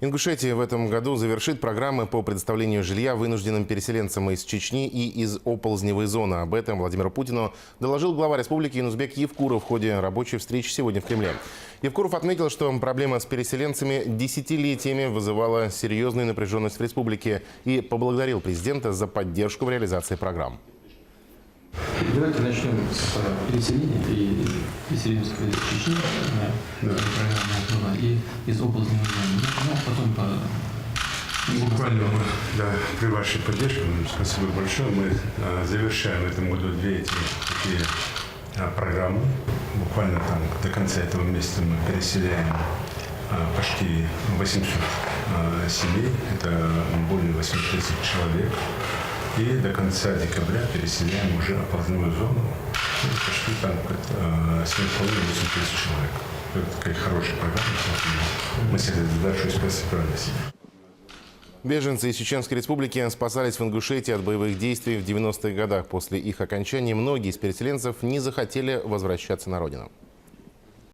Ингушетия в этом году завершит программы по предоставлению жилья вынужденным переселенцам из Чечни и из оползневой зоны. Об этом Владимиру Путину доложил глава республики Инузбек Евкуров в ходе рабочей встречи сегодня в Кремле. Евкуров отметил, что проблема с переселенцами десятилетиями вызывала серьезную напряженность в республике и поблагодарил президента за поддержку в реализации программ. Давайте начнем с переселения и переселенцев из Чечни, программа, и из областной зоны. Ну, потом по... Буквально при вашей поддержке, спасибо большое, мы завершаем в этом году две эти такие программы. Буквально там до конца этого месяца мы переселяем почти 800 семей, это более 8 тысяч человек. И до конца декабря переселяем уже оползную зону, почти там 7,5-8 тысяч человек. Это такая хорошая программа, мы с этой задачей справились. Беженцы из Чеченской республики спасались в Ингушетии от боевых действий в 90-х годах. После их окончания многие из переселенцев не захотели возвращаться на родину.